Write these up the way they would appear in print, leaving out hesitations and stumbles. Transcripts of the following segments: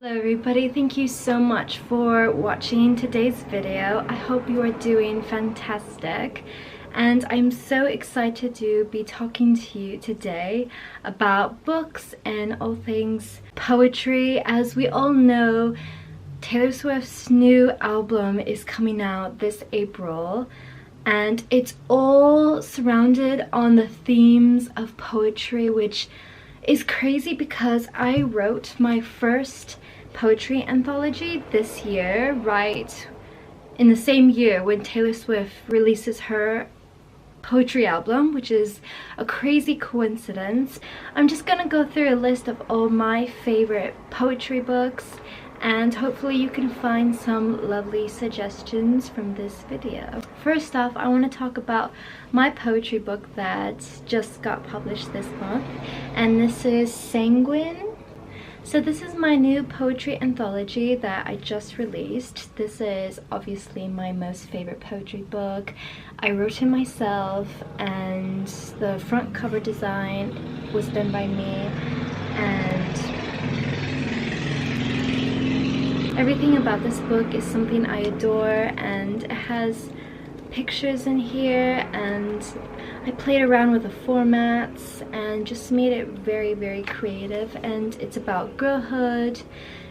Hello everybody, thank you so much for watching today's video. I hope you are doing fantastic, and I'm so excited to be talking to you today about books and all things poetry. As we all know, Taylor Swift's new album is coming out this April, and it's all surrounded on the themes of poetry, which is crazy because I wrote my first poetry anthology this year, right in the same year when Taylor Swift releases her poetry album, which is a crazy coincidence. I'm just gonna go through a list of all my favorite poetry books, and hopefully you can find some lovely suggestions from this video. First off, I want to talk about my poetry book that just got published this month, and this is Sanguine. So this is my new poetry anthology that I just released. This is obviously my most favorite poetry book. I wrote it myself, and the front cover design was done by me, and everything about this book is something I adore, and it has pictures in here, and I played around with the formats and just made it very, very creative. And it's about girlhood,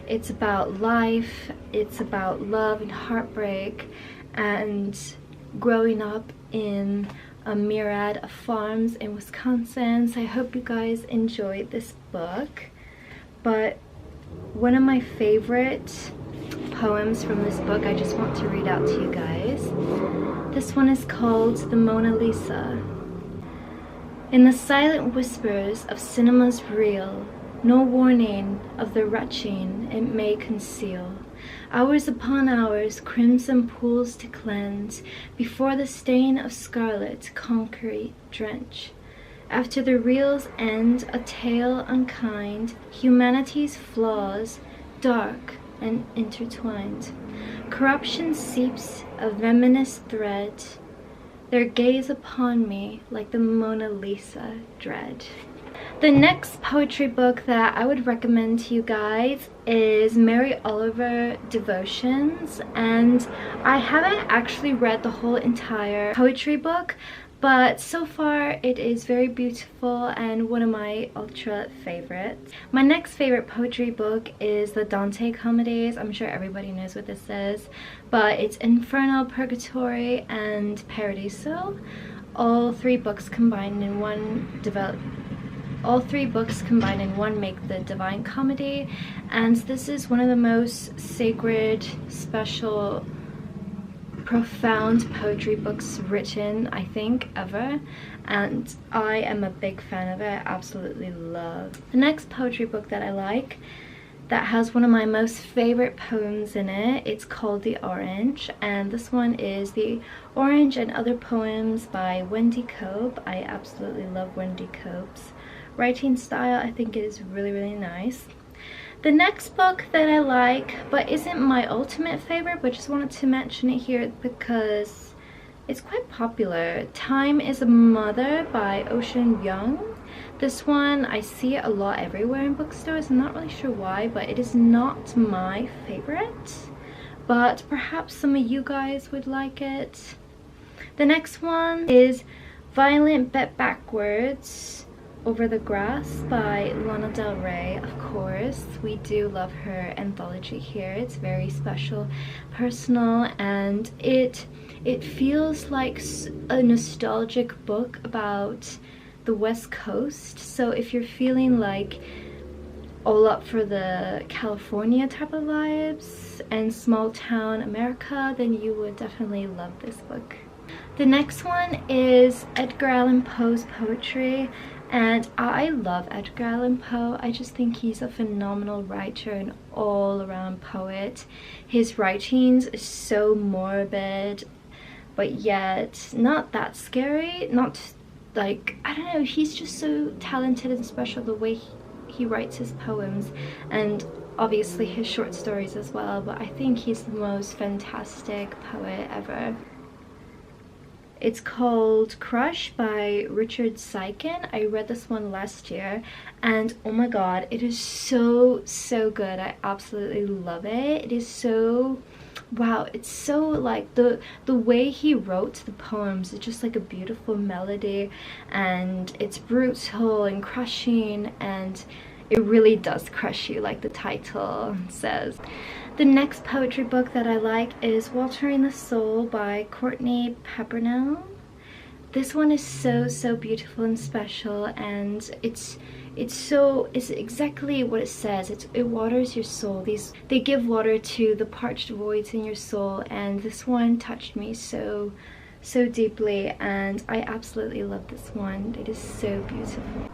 it's about life, it's about love and heartbreak, and growing up in a myriad of farms in Wisconsin. So I hope you guys enjoyed this book. But one of my favorite poems from this book I just want to read out to you guys. This one is called The Mona Lisa. In the silent whispers of cinema's reel, no warning of the retching it may conceal. Hours upon hours, crimson pools to cleanse, before the stain of scarlet concrete drench. After the reel's end, a tale unkind, humanity's flaws, dark and intertwined. Corruption seeps a venomous thread, their gaze upon me like the Mona Lisa dread. The next poetry book that I would recommend to you guys is Mary Oliver Devotions, and I haven't actually read the whole entire poetry book, but so far it is very beautiful and one of my ultra favorites. My next favorite poetry book is the Dante comedies. I'm sure everybody knows what this is, but it's Inferno, Purgatory, and Paradiso. All three books combined in one make the Divine Comedy, and this is one of the most sacred, special, profound poetry books written, I think, ever, and I am a big fan of it. I absolutely love. The next poetry book that I like, that has one of my most favorite poems in it, it's called The Orange, and this one is The Orange and Other Poems by Wendy Cope. I absolutely love Wendy Cope's writing style. I think it is really, really nice. The next book that I like, but isn't my ultimate favorite, but just wanted to mention it here because it's quite popular, Time is a Mother by Ocean Young. This one, I see it a lot everywhere in bookstores. I'm not really sure why, but it is not my favorite, but perhaps some of you guys would like it. The next one is Violent Bet Backwards Over the Grass by Lana Del Rey. Of course, we do love her anthology here. It's very special, personal, and it feels like a nostalgic book about the West Coast. So if you're feeling like all up for the California type of vibes and small town America, then you would definitely love this book. The next one is Edgar Allan Poe's poetry, and I love Edgar Allan Poe. I just think he's a phenomenal writer and all-around poet. His writings is so morbid, but yet not that scary. Not like, I don't know, he's just so talented and special the way he writes his poems, and obviously his short stories as well, but I think he's the most fantastic poet ever. It's called Crush by Richard Seiken. I read this one last year and oh my god, it is so good. I absolutely love it. It is so, wow, it's so like the way he wrote the poems is just like a beautiful melody, and it's brutal and crushing, and it really does crush you like the title says. The next poetry book that I like is Watering the Soul by Courtney Peppernell. This one is so beautiful and special, and it's exactly what it says. It waters your soul. They give water to the parched voids in your soul, and this one touched me so deeply, and I absolutely love this one. It is so beautiful.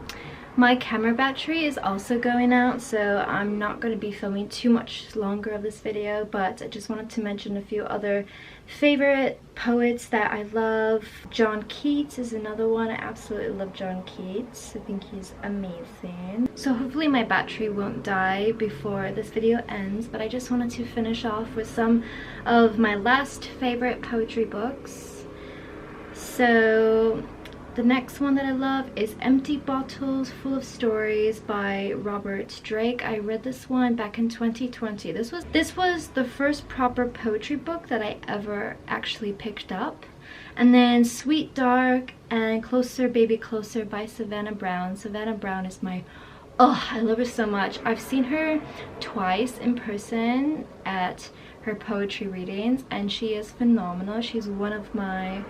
My camera battery is also going out, so I'm not going to be filming too much longer of this video, but I just wanted to mention a few other favorite poets that I love. John Keats is another one. I absolutely love John Keats. I think he's amazing. So hopefully my battery won't die before this video ends, but I just wanted to finish off with some of my last favorite poetry books. So the next one that I love is Empty Bottles Full of Stories by Robert Drake. I read this one back in 2020. This was the first proper poetry book that I ever actually picked up. And then Sweet Dark and Closer Baby Closer by Savannah Brown. Savannah Brown is my, oh, I love her so much. I've seen her twice in person at her poetry readings, and she is phenomenal. She's one of my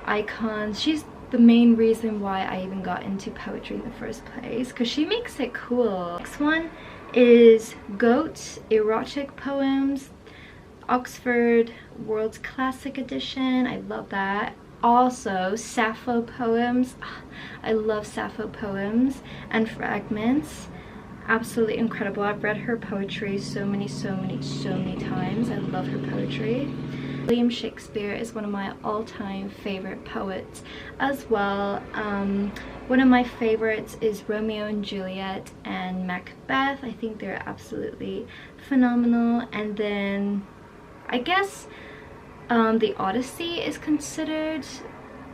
icons. She's the main reason why I even got into poetry in the first place, because she makes it cool. Next one is Goat Erotic Poems, Oxford World's Classic Edition. I love that. Also Sappho Poems. I love Sappho Poems and Fragments. Absolutely incredible. I've read her poetry so many times. I love her poetry. William Shakespeare is one of my all-time favorite poets as well. One of my favorites is Romeo and Juliet and Macbeth. I think they're absolutely phenomenal. And then I guess the Odyssey is considered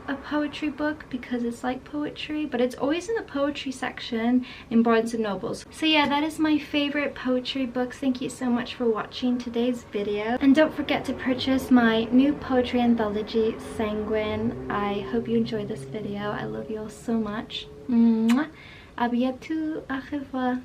a poetry book because it's like poetry, but it's always in the poetry section in Barnes and Nobles. So yeah, that is my favorite poetry books. Thank you so much for watching today's video, and don't forget to purchase my new poetry anthology Sanguine. I hope you enjoyed this video. I love you all so much. À bientôt. Au revoir.